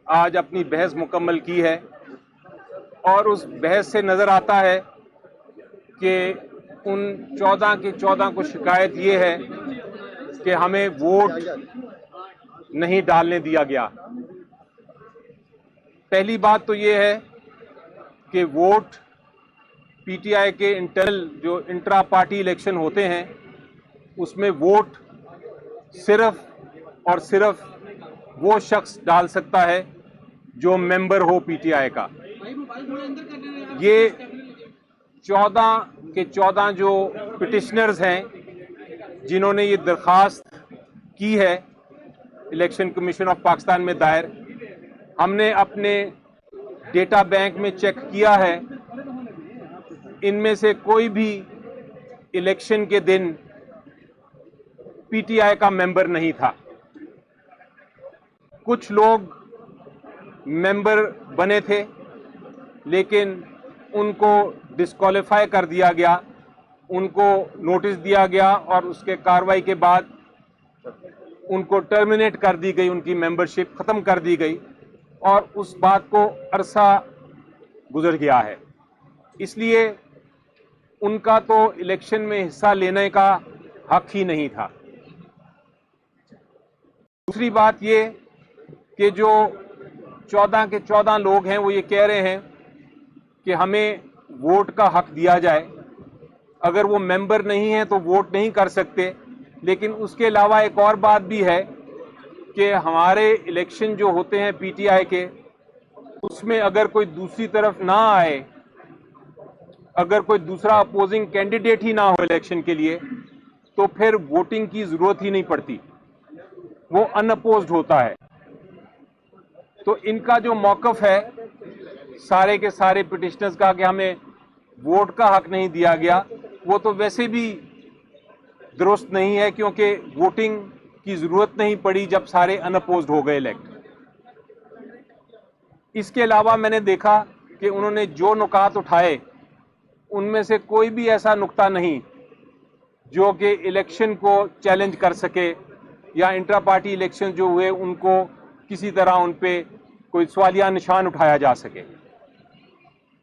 आज अपनी बहस मुकम्मल की है और उस बहस से नज़र आता है कि उन 14 के 14 को शिकायत ये है कि हमें वोट नहीं डालने दिया गया। पहली बात तो ये है कि वोट पीटीआई के इंटरनल जो इंट्रा पार्टी इलेक्शन होते हैं उसमें वोट सिर्फ और सिर्फ वो शख्स डाल सकता है जो मेंबर हो पीटीआई का। ये 14 के 14 जो पिटिशनर्स हैं जिन्होंने ये दरख्वास्त की है इलेक्शन कमीशन ऑफ पाकिस्तान में दायर, हमने अपने डेटा बैंक में चेक किया है, इनमें से कोई भी इलेक्शन के दिन पीटीआई का मेंबर नहीं था। कुछ लोग मेंबर बने थे लेकिन उनको डिस्क्वालीफाई कर दिया गया, उनको नोटिस दिया गया और उसके कार्रवाई के बाद उनको टर्मिनेट कर दी गई, उनकी मेंबरशिप ख़त्म कर दी गई और उस बात को अरसा गुजर गया है। इसलिए उनका तो इलेक्शन में हिस्सा लेने का हक ही नहीं था। दूसरी बात ये कि जो 14 के 14 लोग हैं वो ये कह रहे हैं कि हमें वोट का हक दिया जाए, अगर वो मेंबर नहीं है तो वोट नहीं कर सकते। लेकिन उसके अलावा एक और बात भी है कि हमारे इलेक्शन जो होते हैं पीटीआई के, उसमें अगर कोई दूसरी तरफ ना आए, अगर कोई दूसरा अपोजिंग कैंडिडेट ही ना हो इलेक्शन के लिए, तो फिर वोटिंग की जरूरत ही नहीं पड़ती, वो अनअपोज्ड होता है। तो इनका जो मौकफ है सारे के सारे पिटिशनर्स का कि हमें वोट का हक नहीं दिया गया, वो तो वैसे भी दुरुस्त नहीं है, क्योंकि वोटिंग की जरूरत नहीं पड़ी जब सारे अनअपोज्ड हो गए इलेक्ट। इसके अलावा मैंने देखा कि उन्होंने जो नुकात उठाए उनमें से कोई भी ऐसा नुक्ता नहीं जो कि इलेक्शन को चैलेंज कर सके या इंट्रा पार्टी इलेक्शन जो हुए उनको किसी तरह उन पे कोई सवालिया निशान उठाया जा सके।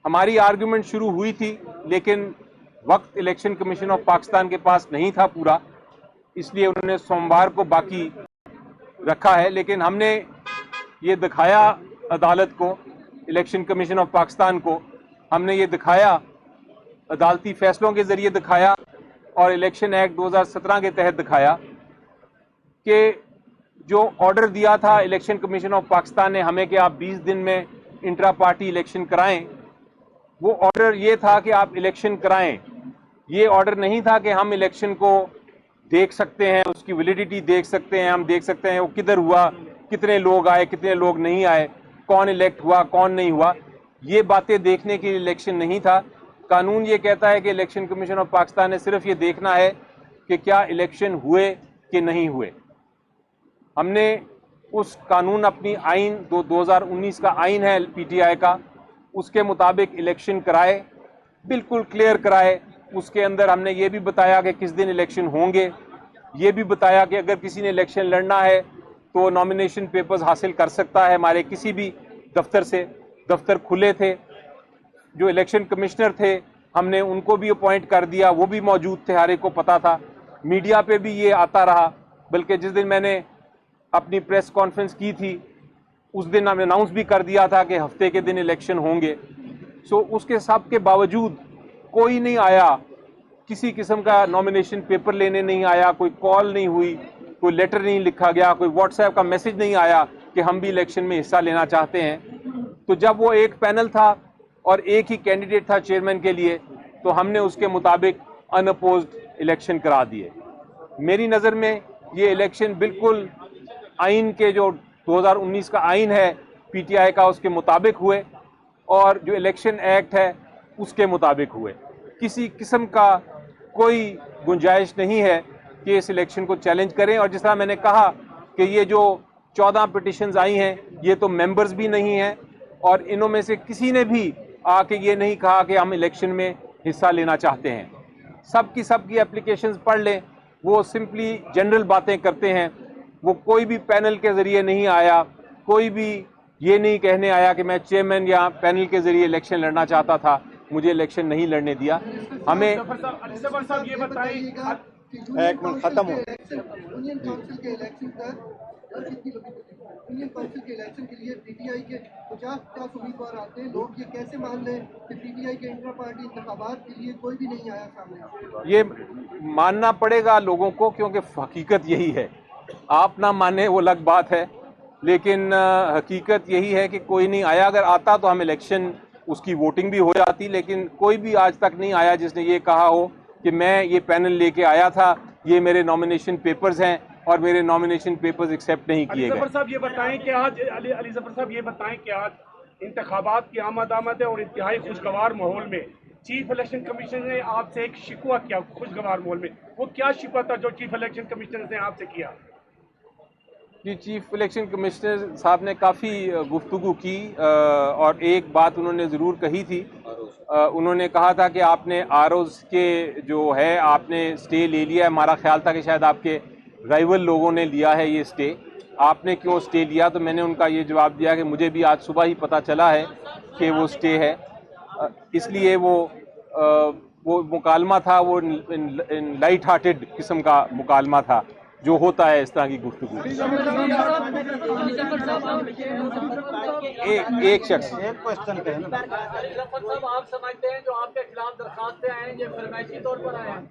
हमारी आर्गुमेंट शुरू हुई थी लेकिन वक्त इलेक्शन कमीशन ऑफ पाकिस्तान के पास नहीं था पूरा, इसलिए उन्होंने सोमवार को बाकी रखा है। लेकिन हमने ये दिखाया अदालत को, इलेक्शन कमीशन ऑफ पाकिस्तान को, हमने ये दिखाया, अदालती फैसलों के जरिए दिखाया और इलेक्शन एक्ट 2017 के तहत दिखाया कि जो ऑर्डर दिया था इलेक्शन कमीशन ऑफ पाकिस्तान ने हमें कि आप 20 दिन में इंट्रा पार्टी इलेक्शन कराएं, वो ऑर्डर ये था कि आप इलेक्शन कराएं। ये ऑर्डर नहीं था कि हम इलेक्शन को देख सकते हैं, उसकी वैलिडिटी देख सकते हैं, हम देख सकते हैं वो किधर हुआ, कितने लोग आए, कितने लोग नहीं आए, कौन इलेक्ट हुआ, कौन नहीं हुआ। ये बातें देखने के लिए इलेक्शन नहीं था। कानून ये कहता है कि इलेक्शन कमीशन ऑफ पाकिस्तान ने सिर्फ ये देखना है कि क्या इलेक्शन हुए कि नहीं हुए। हमने उस कानून, अपनी आइन 2019 का आइन है पीटीआई का, उसके मुताबिक इलेक्शन कराए, बिल्कुल क्लियर कराए। उसके अंदर हमने ये भी बताया कि किस दिन इलेक्शन होंगे, ये भी बताया कि अगर किसी ने इलेक्शन लड़ना है तो नॉमिनेशन पेपर्स हासिल कर सकता है हमारे किसी भी दफ्तर से। दफ्तर खुले थे, जो इलेक्शन कमिश्नर थे हमने उनको भी अपॉइंट कर दिया, वो भी मौजूद थे, हर एक को पता था। मीडिया पे भी ये आता रहा, बल्कि जिस दिन मैंने अपनी प्रेस कॉन्फ्रेंस की थी उस दिन हमने अनाउंस भी कर दिया था कि हफ्ते के दिन इलेक्शन होंगे। सो उसके सब के बावजूद कोई नहीं आया, किसी किस्म का नॉमिनेशन पेपर लेने नहीं आया, कोई कॉल नहीं हुई, कोई लेटर नहीं लिखा गया, कोई व्हाट्सएप का मैसेज नहीं आया कि हम भी इलेक्शन में हिस्सा लेना चाहते हैं। तो जब वो एक पैनल था और एक ही कैंडिडेट था चेयरमैन के लिए, तो हमने उसके मुताबिक अनअपोज्ड इलेक्शन करा दिए। मेरी नज़र में ये इलेक्शन बिल्कुल आइन के, जो 2019 का आइन है पीटीआई का, उसके मुताबिक हुए और जो इलेक्शन एक्ट है उसके मुताबिक हुए। किसी किस्म का कोई गुंजाइश नहीं है कि इस इलेक्शन को चैलेंज करें। और जिस तरह मैंने कहा कि ये जो 14 पिटिशन्स आई हैं ये तो मेंबर्स भी नहीं हैं और इनों में से किसी ने भी आके ये नहीं कहा कि हम इलेक्शन में हिस्सा लेना चाहते हैं। सबकी एप्लीकेशंस पढ़ लें, वो सिंपली जनरल बातें करते हैं। वो कोई भी पैनल के ज़रिए नहीं आया, कोई भी ये नहीं कहने आया कि मैं चेयरमैन या पैनल के जरिए इलेक्शन लड़ना चाहता था, मुझे इलेक्शन नहीं लड़ने दिया। हमें ये बताइए एक मिनट खत्म हो। यूनियन काउंसिल के इलेक्शन यूनियन काउंसिल के इलेक्शन के लिए पीटीआई के 50 उम्मीदवार आते हैं। लोग ये कैसे मान लें कि पीटीआई के इंटर पार्टी इंतखाबात के लिए कोई भी नहीं आया सामने? ये मानना पड़ेगा लोगों को, क्योंकि हकीकत यही है। आप ना माने वो अलग बात है, लेकिन हकीकत यही है कि कोई नहीं आया। अगर आता तो हम इलेक्शन उसकी वोटिंग भी हो जाती, लेकिन कोई भी आज तक नहीं आया जिसने ये कहा हो कि मैं ये पैनल लेके आया था, ये मेरे नॉमिनेशन पेपर्स हैं और मेरे नॉमिनेशन पेपर्स एक्सेप्ट नहीं किए गए। साहब ये बताएं कि आज अली ज़फ़र साहब ये बताएं कि आज इंतखाबात की आमद है और इंतहाई खुशगवार माहौल में चीफ इलेक्शन कमीशन ने आपसे एक शिकवा किया। खुशगवार माहौल में वो क्या शिकवा था जो चीफ इलेक्शन कमीशनर ने आपसे किया? जी, चीफ इलेक्शन कमिश्नर साहब ने काफ़ी गुफ्तगू की और एक बात उन्होंने ज़रूर कही थी। उन्होंने कहा था कि आपने आरओज़ के जो है आपने स्टे ले लिया है। हमारा ख्याल था कि शायद आपके राइवल लोगों ने लिया है ये स्टे, आपने क्यों स्टे लिया? तो मैंने उनका ये जवाब दिया कि मुझे भी आज सुबह ही पता चला है कि वो स्टे है, इसलिए वो मुकालमा था, वो लाइट हार्टेड किस्म का मुकालमा था जो होता है इस तरह की गुफ्तगू। एक शख्स एक क्वेश्चन पे आप समझते हैं जो आपके खिलाफ दरखास्तें आए हैं ये फरमाइशी तौर पर आए हैं?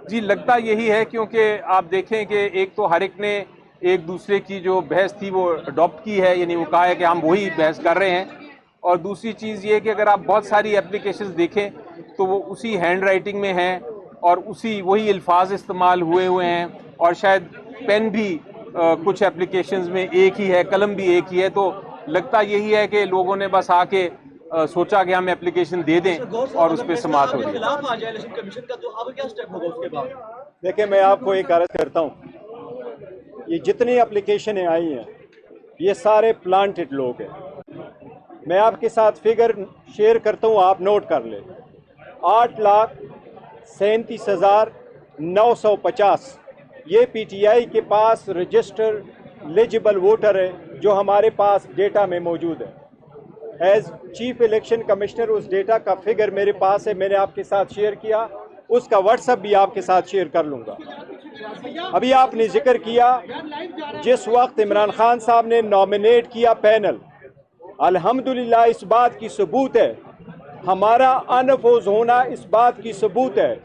जी, लगता यही है, क्योंकि आप देखें कि एक तो हर एक ने एक दूसरे की जो बहस थी वो अडॉप्ट की है, यानी वो कहा है कि हम वही बहस कर रहे हैं। और दूसरी चीज़ ये कि अगर आप बहुत सारी एप्लीकेशंस देखें तो वो उसी हैंड राइटिंग में हैं और वही अल्फाज इस्तेमाल हुए हैं, और शायद पेन भी कुछ एप्लीकेशंस में एक ही है, कलम भी एक ही है। तो लगता यही है कि लोगों ने बस आके सोचा कि हम एप्लीकेशन दे दें और उस पर समाप्त हो जाए। देखिए, मैं आपको एक अर्ज करता हूँ, ये जितनी एप्लीकेशनें आई हैं ये सारे प्लांटेड लोग हैं। मैं आपके साथ फिगर शेयर करता हूँ, आप नोट कर ले। 8,37,950 ये पीटीआई के पास रजिस्टर एलिजिबल वोटर है जो हमारे पास डेटा में मौजूद है। एज चीफ इलेक्शन कमिश्नर उस डेटा का फिगर मेरे पास है, मैंने आपके साथ शेयर किया, उसका व्हाट्सएप भी आपके साथ शेयर कर लूँगा। अभी आपने जिक्र किया जिस वक्त इमरान खान साहब ने नॉमिनेट किया पैनल, अल्हम्दुलिल्लाह इस बात की सबूत है, हमारा अनफोज होना इस बात की सबूत है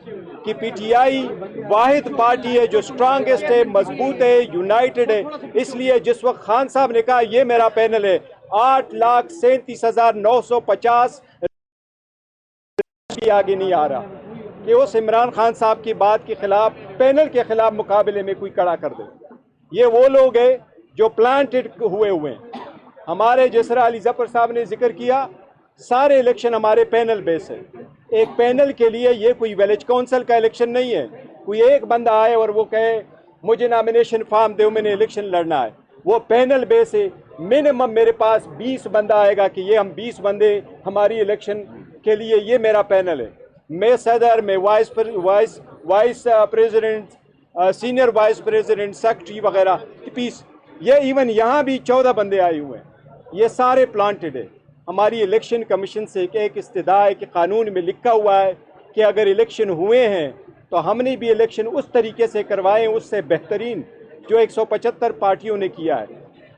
कि पीटीआई वाहिद पार्टी है जो स्ट्रांगेस्ट है, मजबूत है, यूनाइटेड है। इसलिए जिस वक्त खान साहब ने कहा ये मेरा पैनल है, 8,37,950 आगे नहीं आ रहा कि उस इमरान खान साहब की बात के खिलाफ, पैनल के खिलाफ मुकाबले में कोई खड़ा कर दे। ये वो लोग हैं जो प्लांटेड हुए हैं। हमारे जिस तरह अली ज़फ़र साहब ने जिक्र किया, सारे इलेक्शन हमारे पैनल बेस है। एक पैनल के लिए ये कोई विलेज काउंसिल का इलेक्शन नहीं है, कोई एक बंदा आए और वो कहे मुझे नॉमिनेशन फॉर्म दो, मैंने इलेक्शन लड़ना है। वो पैनल बेस है। मिनिमम मेरे पास 20 बंदा आएगा कि ये हम 20 बंदे हमारी इलेक्शन के लिए, ये मेरा पैनल है। मैं सदर, मैं vice president, senior vice president, secretary वगैरह, पीस, ये इवन यहाँ भी 14 बंदे आए हुए हैं। ये सारे प्लांटेड है। हमारी इलेक्शन कमीशन से एक इस्तिदा है कि कानून में लिखा हुआ है कि अगर इलेक्शन हुए हैं तो हमने भी इलेक्शन उस तरीके से करवाएं, उससे बेहतरीन जो 175 पार्टियों ने किया है।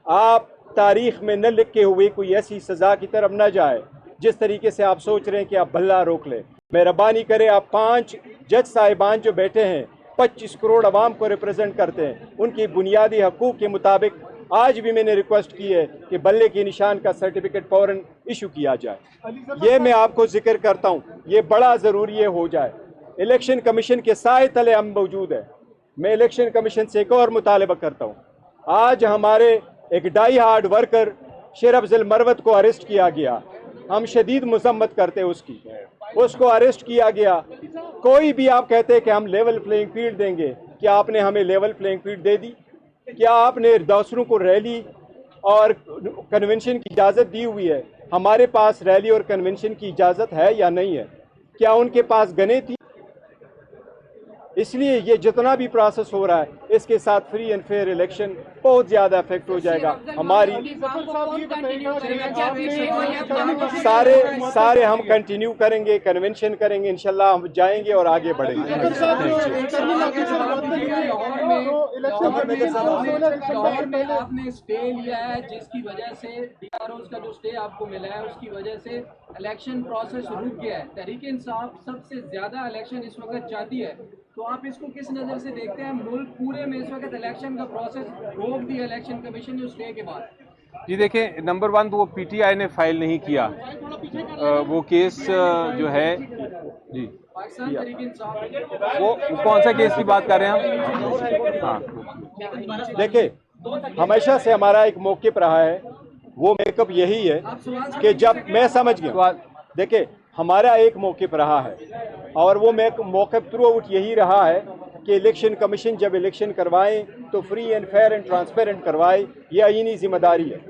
आप तारीख में न लिखे हुए कोई ऐसी सज़ा की तरफ न जाए जिस तरीके से आप सोच रहे हैं कि आप भल्ला रोक लें। मेहरबानी करें, आप 5 जज साहिबान जो बैठे हैं 25 करोड़ आवाम को रिप्रेजेंट करते हैं, उनकी बुनियादी हकूक़ के मुताबिक आज भी मैंने रिक्वेस्ट की है कि बल्ले के निशान का सर्टिफिकेट फौरन इशू किया जाए। ये मैं आपको जिक्र करता हूँ, ये बड़ा ज़रूरी है हो जाए। इलेक्शन कमीशन के साए तले हम मौजूद है। मैं इलेक्शन कमीशन से एक और मुतालबा करता हूँ। आज हमारे एक डाई हार्ड वर्कर शेर अफजल मरवत को अरेस्ट किया गया, हम शदीद मजम्मत करते हैं उसको अरेस्ट किया गया। कोई भी आप कहते हैं कि हम लेवल प्लेइंग फील्ड देंगे, क्या आपने हमें लेवल प्लेइंग फील्ड दे दी? क्या आपने दूसरों को रैली और कन्वेंशन की इजाज़त दी हुई है? हमारे पास रैली और कन्वेंशन की इजाज़त है या नहीं है? क्या उनके पास गने थी? इसलिए ये जितना भी प्रोसेस हो रहा है इसके साथ फ्री एंड फेयर इलेक्शन बहुत ज़्यादा इफेक्ट हो जाएगा। हमारी सारे हम कंटिन्यू करेंगे, कन्वेंशन करेंगे, इंशाल्लाह हम जाएंगे और आगे बढ़ेंगे। लाहौर में आपने स्टे लिया है, जिसकी वजह से DROs का जो स्टे आपको मिला है उसकी वजह से इलेक्शन प्रोसेस रुक गया है। तहरीक इंसाफ सबसे ज्यादा इलेक्शन इस वक्त चाहती है, तो आप इसको किस नज़र से देखते हैं? मुल्क पूरे में इस वक्त इलेक्शन का प्रोसेस रोक दिया इलेक्शन कमीशन ने स्टे के बाद। जी देखें, नंबर वन तो वो PTI ने फाइल नहीं किया, वो केस जो है जी पाकिस्तान तहरीक इंसाफ वो कौन सा केस की बात कर रहे हैं हम? हाँ, देखिए हमेशा से हमारा एक मौक़िफ़ रहा है, वो मेकअप यही है कि जब मैं समझ गया, देखिए हमारा एक मौक़िफ़ रहा है और वो मौक़िफ़ थ्रू आउट यही रहा है कि इलेक्शन कमीशन जब इलेक्शन करवाएं तो free and fair and transparent करवाए, ये आईनी जिम्मेदारी है।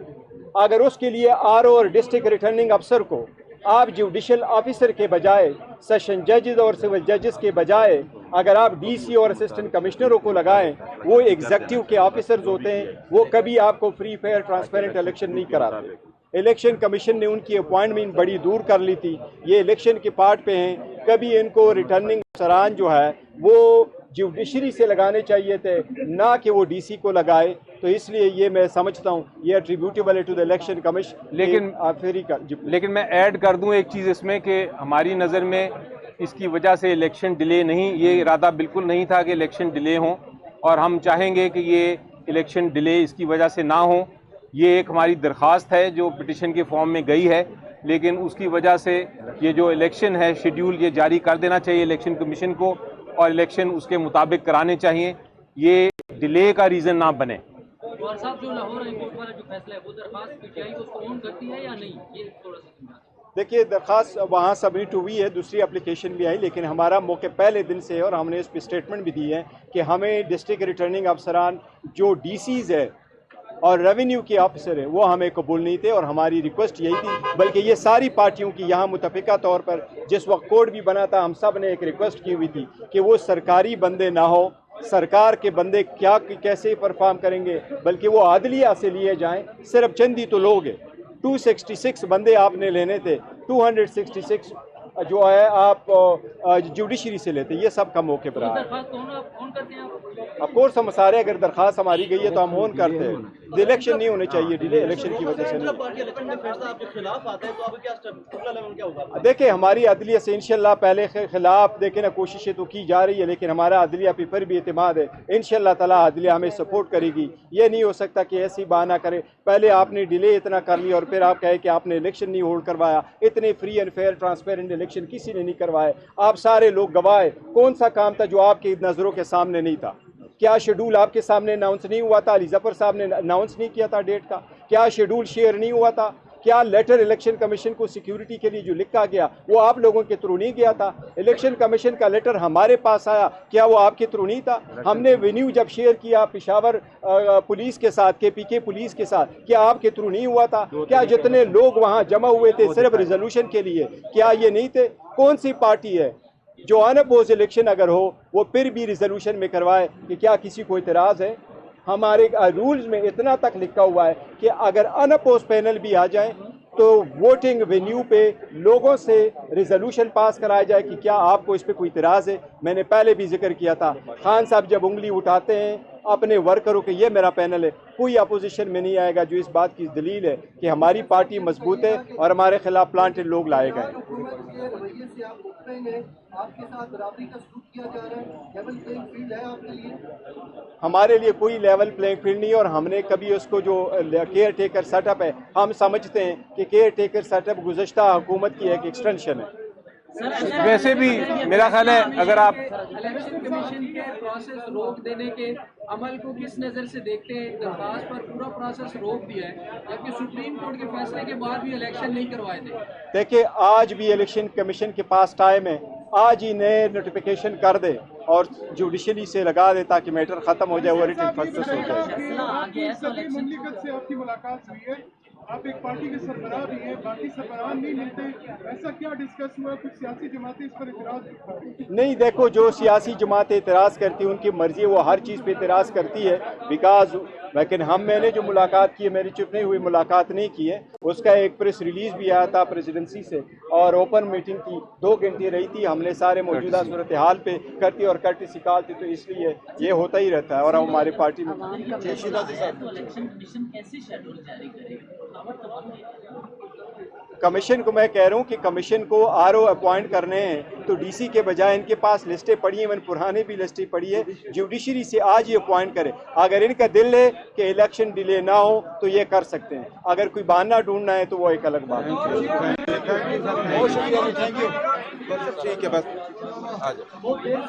अगर उसके लिए RO और डिस्ट्रिक्ट रिटर्निंग अफसर को आप जुडिशल ऑफिसर के बजाय, सेशन जजेस और सिविल जजेस के बजाय अगर आप DC और असिस्टेंट कमिश्नरों को लगाएं, वो एग्जीक्यूटिव के ऑफिसर्स होते हैं, वो कभी आपको फ्री फेयर ट्रांसपेरेंट इलेक्शन नहीं कराते। इलेक्शन कमीशन ने उनकी अपॉइंटमेंट बड़ी दूर कर ली थी, ये इलेक्शन के पार्ट पे हैं। कभी इनको रिटर्निंग अफसरान जो है वो जुडिशरी से लगाने चाहिए थे, ना कि वो DC को लगाए। तो इसलिए ये मैं समझता हूँ ये एट्रीब्यूटेबल है टू द इलेक्शन कमीशन। लेकिन मैं ऐड कर दूं एक चीज़ इसमें कि हमारी नज़र में इसकी वजह से इलेक्शन डिले नहीं, ये इरादा बिल्कुल नहीं था कि इलेक्शन डिले हों, और हम चाहेंगे कि ये इलेक्शन डिले इसकी वजह से ना हो। ये एक हमारी दरख्वास्त है जो पिटिशन के फॉर्म में गई है, लेकिन उसकी वजह से ये जो इलेक्शन है शेड्यूल ये जारी कर देना चाहिए इलेक्शन कमीशन को, और इलेक्शन उसके मुताबिक कराने चाहिए, ये डिले का रीज़न ना बने। और साहब, जो लाहौर हाई कोर्ट वाला जो फैसला है वो दरखास्त PTI को उसको ऑन करती है या नहीं, ये थोड़ा सा समझा। देखिए दरख्वास्त वहाँ सबमिट हुई है, दूसरी एप्लीकेशन भी आई, लेकिन हमारा मौके पहले दिन से है और हमने इस पर स्टेटमेंट भी दी है कि हमें डिस्ट्रिक्ट रिटर्निंग अफसरान जो DCs है और रेवेन्यू के ऑफिसर है वो हमें कबूल नहीं थे, और हमारी रिक्वेस्ट यही थी, बल्कि ये सारी पार्टियों की यहाँ मुतफ़िका तौर पर जिस वक्त कोड भी बना था हम सब ने एक रिक्वेस्ट की हुई थी कि वो सरकारी बंदे ना हो, सरकार के बंदे क्या कैसे परफॉर्म करेंगे, बल्कि वो आदलिया से लिए जाएं। सिर्फ चंद ही तो लोग हैं, 266 बंदे आपने लेने थे, 266 जो है आप जुडिशरी से लेते, ये सब का मौके पर ऑफकोर्स हम सारे, अगर दरख्वास्त हमारी गई है तो हम ऑन करते हैं। इलेक्शन नहीं होने चाहिए डिले, इलेक्शन की वजह से नहीं। देखिए हमारी अदलिया से इंशाल्लाह पहले खिलाफ देखे ना कोशिशें तो की जा रही है, लेकिन हमारा अदलिया पे फिर भी एतमाद है, इंशाल्लाह ताला अदलिया हमें सपोर्ट करेगी। ये नहीं हो सकता कि ऐसी बहाना करे, पहले आपने डिले इतना कर लिया और फिर आप कहे कि आपने इलेक्शन नहीं होल्ड करवाया। इतने free and fair transparent election किसी ने नहीं करवाए, आप सारे लोग गवाह। कौन सा काम था जो आपकी नज़रों के सामने नहीं था? क्या शेड्यूल आपके सामने अनाउंस नहीं हुआ था? अली जफर साहब ने अनाउंस नहीं किया था डेट का? क्या शेड्यूल शेयर नहीं हुआ था? क्या लेटर इलेक्शन कमीशन को सिक्योरिटी के लिए जो लिखा गया वो आप लोगों के थ्रू नहीं गया था? इलेक्शन कमीशन का लेटर हमारे पास आया, क्या वो आपके थ्रू नहीं था? हमने वेन्यू जब शेयर किया पेशावर पुलिस के साथ, KPK पुलिस के साथ, क्या आपके थ्रू नहीं हुआ था? क्या जितने लोग वहाँ जमा हुए थे सिर्फ रिजोल्यूशन के लिए, क्या ये नहीं थे? कौन सी पार्टी है जो अनअपोज इलेक्शन अगर हो वो फिर भी रिजोल्यूशन में करवाए? कि क्या किसी को इतराज़ है? हमारे रूल्स में इतना तक लिखा हुआ है कि अगर अनअपोज पैनल भी आ जाए तो वोटिंग वेन्यू पे लोगों से रिजोल्यूशन पास कराया जाए कि क्या आपको इस पर कोई इतराज़ है। मैंने पहले भी जिक्र किया था, खान साहब जब उंगली उठाते हैं अपने वर्करों के, ये मेरा पैनल है, कोई अपोजिशन में नहीं आएगा, जो इस बात की दलील है कि हमारी पार्टी मजबूत है और हमारे खिलाफ प्लांटेड लोग लाए गए। आपके साथ बराबरी का सलूक किया जा रहा है, लेवल प्लेइंग फील्ड है आपके लिए? हमारे लिए कोई लेवल प्लेइंग फील्ड नहीं, और हमने कभी उसको जो केयर टेकर सेटअप है, हम समझते हैं कि केयर टेकर सेटअप गुज़श्ता हुकूमत की एक एक्सटेंशन है। वैसे भी मेरा ख्याल है अगर आप इलेक्शन कमीशन के प्रोसेस रोक देने के अमल को किस नज़र से देखते हैं? दरख्वास्त पर पूरा प्रोसेस रोक दिया है, जबकि सुप्रीम कोर्ट के फैसले के बाद भी इलेक्शन नहीं करवाए थे। देखिए आज भी इलेक्शन कमीशन के पास टाइम है, आज ही नए नोटिफिकेशन कर दे और जुडिशरी से लगा दे ताकि मैटर खत्म हो जाए, वो रिटन प्रोसेस हो जाए। ममलिकत से आपकी मुलाकात हुई है, आप एक पार्टी के सरबराह भी हैं, बाकी सरबराह नहीं मिलते, ऐसा क्या डिस्कस हुआ? कुछ सियासी जमातें इस पर इतराज नहीं, देखो, जो सियासी जमातें इतराज़ करती हैं उनकी मर्जी है, वो हर चीज़ पे इतराज़ करती है बिकॉज, लेकिन मैंने जो मुलाकात की है, मेरी चुप नहीं हुई, मुलाकात नहीं की है। उसका एक प्रेस रिलीज़ भी आया था प्रेसिडेंसी से और ओपन मीटिंग की 2 घंटे रही थी। हमने सारे मौजूदा सूरत हाल पे करती और कर्टिसी कॉल थी, तो इसलिए ये होता ही रहता है। और हमारी पार्टी में इलेक्शन कमीशन कैसे शेड्यूल जारी करेगा? कमीशन को मैं कह रहा हूँ कि कमीशन को आरओ अपॉइंट करने हैं तो डीसी के बजाय इनके पास लिस्टें पड़ी हैं, मैंने पुराने भी लिस्टें पड़ी है, जुडिशरी से आज ही अपॉइंट करें। अगर इनका दिल है कि इलेक्शन डिले ना हो तो ये कर सकते हैं, अगर कोई बहाना ढूंढना है तो वो एक अलग बात है। बहुत शुक्रिया, थैंक यू। ठीक है, बस आ जाओ।